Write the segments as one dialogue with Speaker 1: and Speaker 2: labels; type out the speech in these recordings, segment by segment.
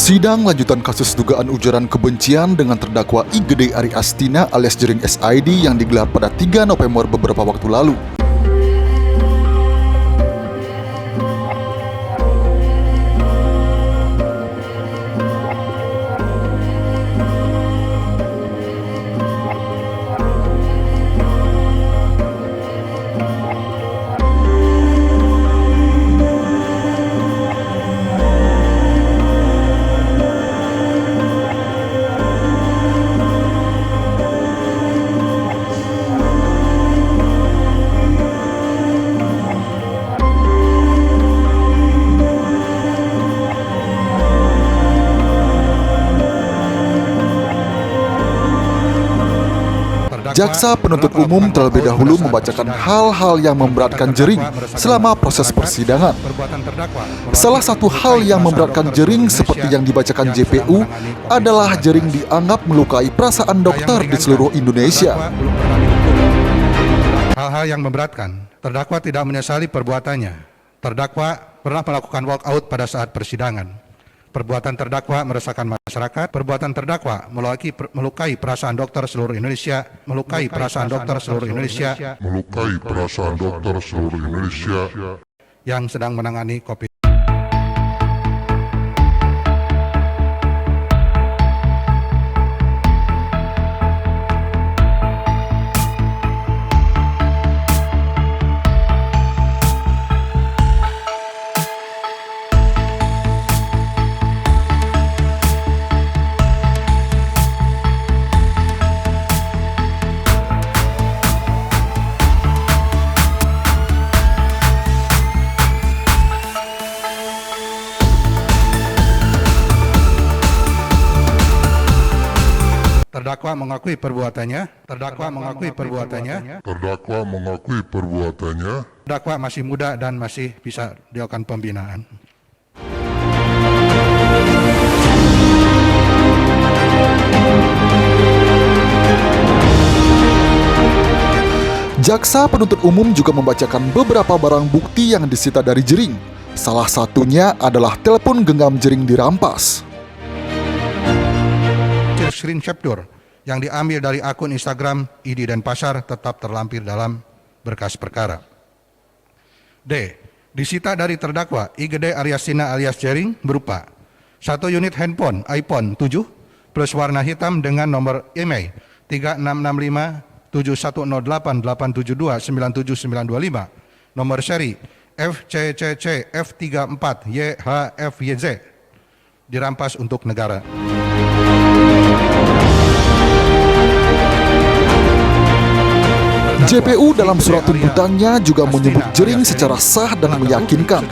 Speaker 1: Sidang lanjutan kasus dugaan ujaran kebencian dengan terdakwa IGD Ari Astina alias Jering SID yang digelar pada 3 November beberapa waktu lalu. Jaksa penuntut umum terlebih dahulu membacakan hal-hal yang memberatkan Jering selama proses persidangan. Salah satu hal yang memberatkan Jering seperti yang dibacakan JPU adalah Jering dianggap melukai perasaan dokter di seluruh Indonesia.
Speaker 2: Hal-hal yang memberatkan, terdakwa tidak menyesali perbuatannya. Terdakwa pernah melakukan walkout pada saat persidangan. Perbuatan terdakwa meresahkan masyarakat. Perbuatan terdakwa melukai perasaan dokter seluruh Indonesia. Melukai perasaan dokter seluruh Indonesia yang sedang menangani COVID. Terdakwa mengakui perbuatannya. Terdakwa masih muda dan masih bisa dilakukan pembinaan.
Speaker 1: Jaksa penuntut umum juga membacakan beberapa barang bukti yang disita dari Jering. Salah satunya adalah telepon genggam Jering dirampas.
Speaker 2: Screen capture yang diambil dari akun Instagram ID Denpasar tetap terlampir dalam berkas perkara. D. Disita dari terdakwa IGD Ari Astina alias Jering berupa 1 unit handphone iPhone 7 plus warna hitam dengan nomor IMEI 3665 nomor seri FCCC F34YHFYZ dirampas untuk negara.
Speaker 1: JPU dalam surat tuntutannya juga menyebut Jering secara sah dan meyakinkan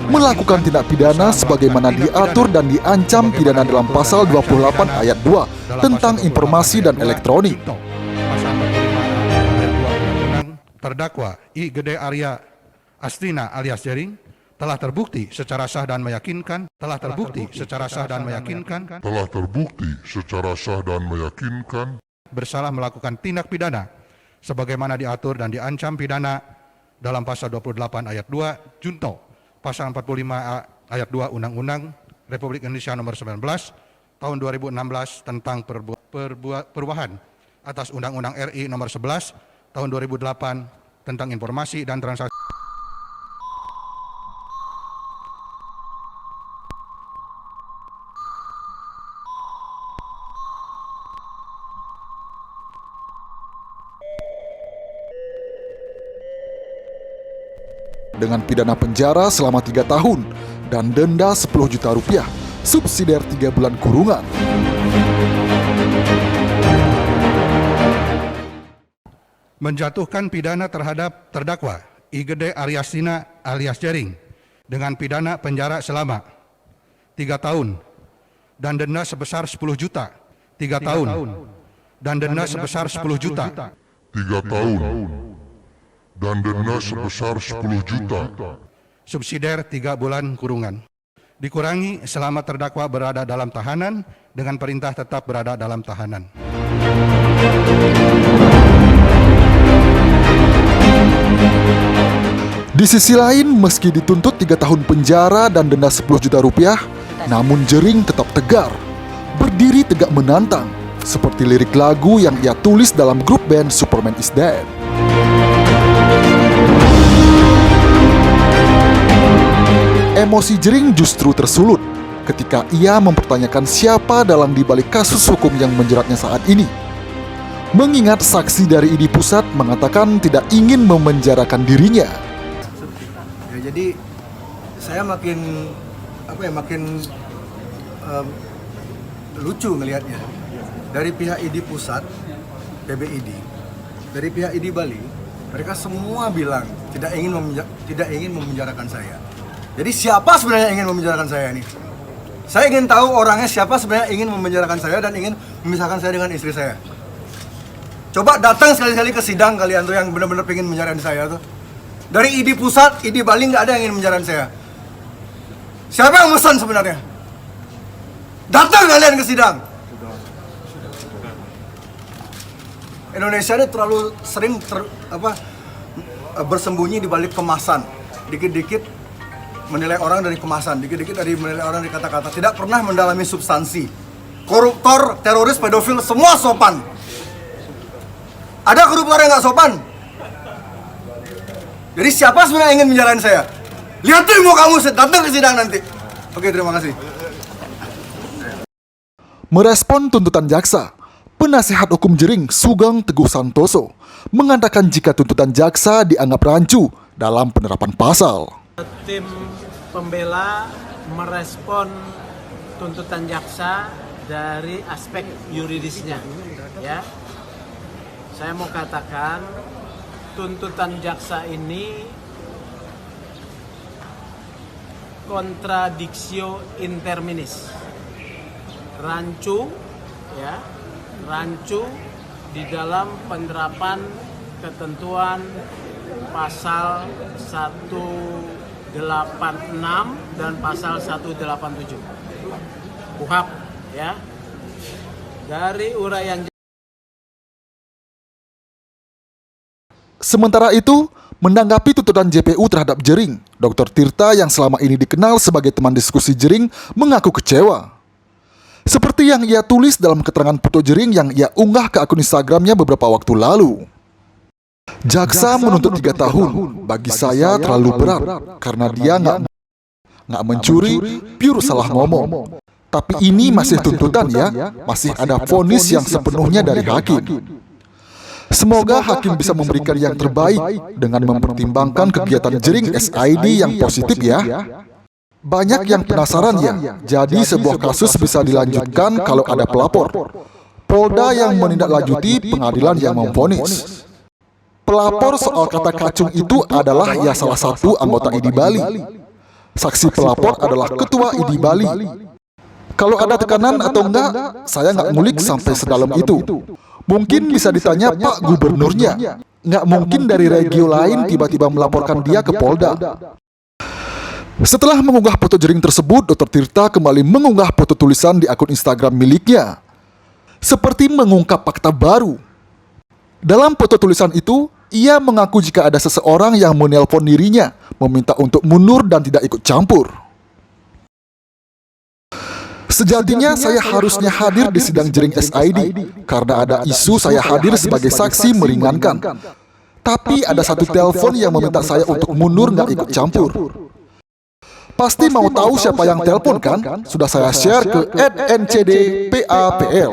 Speaker 1: melakukan tindak pidana sebagaimana diatur dan diancam pidana dalam pasal 28 ayat 2 tentang informasi dan elektronik.
Speaker 2: Terdakwa IGD Ari Astina alias Jering telah terbukti secara sah dan meyakinkan bersalah melakukan tindak pidana sebagaimana diatur dan diancam pidana dalam pasal 28 ayat 2 junto pasal 45 ayat 2 Undang-Undang Republik Indonesia nomor 19 tahun 2016 tentang perubahan atas Undang-Undang RI nomor 11 tahun 2008 tentang informasi dan transaksi.
Speaker 1: Dengan pidana penjara selama 3 tahun dan denda 10 juta rupiah, subsidiar 3 bulan kurungan.
Speaker 2: Menjatuhkan pidana terhadap terdakwa IGD Ari Astina alias Jering dengan pidana penjara selama 3 tahun dan denda sebesar 10 juta. 3 tahun dan denda sebesar 10 juta.
Speaker 3: 3 tahun dan denda sebesar 10 juta.
Speaker 2: Subsidiar 3 bulan kurungan. Dikurangi selama terdakwa berada dalam tahanan dengan perintah tetap berada dalam tahanan.
Speaker 1: Di sisi lain, meski dituntut 3 tahun penjara dan denda 10 juta rupiah, Namun Jering tetap tegar, berdiri tegak menantang, seperti lirik lagu yang ia tulis dalam grup band Superman is Dead. Emosi Jering justru tersulut ketika ia mempertanyakan siapa dalang dibalik kasus hukum yang menjeratnya saat ini. Mengingat saksi dari ID Pusat mengatakan tidak ingin memenjarakan dirinya.
Speaker 4: Ya, jadi saya makin lucu melihatnya. Dari pihak ID Pusat, PBID, dari pihak ID Bali, mereka semua bilang tidak ingin memenjarakan saya. Jadi siapa sebenarnya ingin memenjarakan saya ini? Saya ingin tahu orangnya siapa sebenarnya ingin memenjarakan saya dan ingin memisahkan saya dengan istri saya. Coba datang sekali-kali ke sidang kalian tuh yang benar-benar pengen menjarakan saya tuh. Dari ID Pusat, ID Bali nggak ada yang ingin menjarakan saya. Siapa yang pesan sebenarnya? Datang kalian ke sidang. Indonesia ini terlalu sering bersembunyi di balik kemasan. Dikit-dikit menilai orang dari kemasan, dikit-dikit dari menilai orang dari kata-kata. Tidak pernah mendalami substansi. Koruptor, teroris, pedofil, semua sopan. Ada koruptor yang nggak sopan? Jadi siapa sebenarnya ingin menjarakan saya? Lihat tuh mau kamu datang ke sidang nanti. Oke, terima kasih.
Speaker 1: Merespon tuntutan jaksa, penasihat hukum Jering Sugeng Teguh Santoso mengatakan jika tuntutan jaksa dianggap rancu dalam penerapan pasal.
Speaker 5: Tim pembela merespon tuntutan jaksa dari aspek yuridisnya, ya. Saya mau katakan tuntutan jaksa ini kontradictio interminis, rancu, ya, rancu di dalam penerapan ketentuan pasal 186 dan pasal 187 KUHP, ya. Dari uraian.
Speaker 1: Sementara itu, menanggapi tuntutan JPU terhadap Jering, Dr. Tirta yang selama ini dikenal sebagai teman diskusi Jering mengaku kecewa. Seperti yang ia tulis dalam keterangan foto Jering yang ia unggah ke akun Instagramnya beberapa waktu lalu. Jaksa menuntut 3 tahun, bagi saya terlalu berat, karena dia nggak mencuri, pure salah ngomong. Tapi ini masih tuntutan ya, masih ada vonis yang sepenuhnya dari hakim. Semoga hakim bisa memberikan yang terbaik dengan mempertimbangkan kegiatan Jering SID yang positif ya. Banyak yang penasaran ya, jadi sebuah kasus bisa dilanjutkan kalau ada pelapor. Polda yang menindaklanjuti, pengadilan yang memvonis. Pelapor soal kata kacung itu adalah ya salah satu anggota ID Bali. Saksi pelapor adalah ketua ID Bali. Kalau ada tekanan atau enggak, saya nggak ngulik sampai sedalam itu. Mungkin bisa ditanya Pak Gubernurnya. Nggak mungkin dari regio lain tiba-tiba melaporkan dia ke Polda. Setelah mengunggah foto Jering tersebut, Dr. Tirta kembali mengunggah foto tulisan di akun Instagram miliknya. Seperti mengungkap fakta baru. Dalam foto tulisan itu, ia mengaku jika ada seseorang yang menelpon dirinya, meminta untuk mundur dan tidak ikut campur. Sejatinya saya harusnya hadir di sidang Jering SID, karena ada isu saya hadir sebagai saksi meringankan. Tapi ada satu telepon yang meminta saya untuk mundur nggak ikut campur. Pasti mau tahu siapa yang telepon kan? Sudah saya share ke @ncdpapl.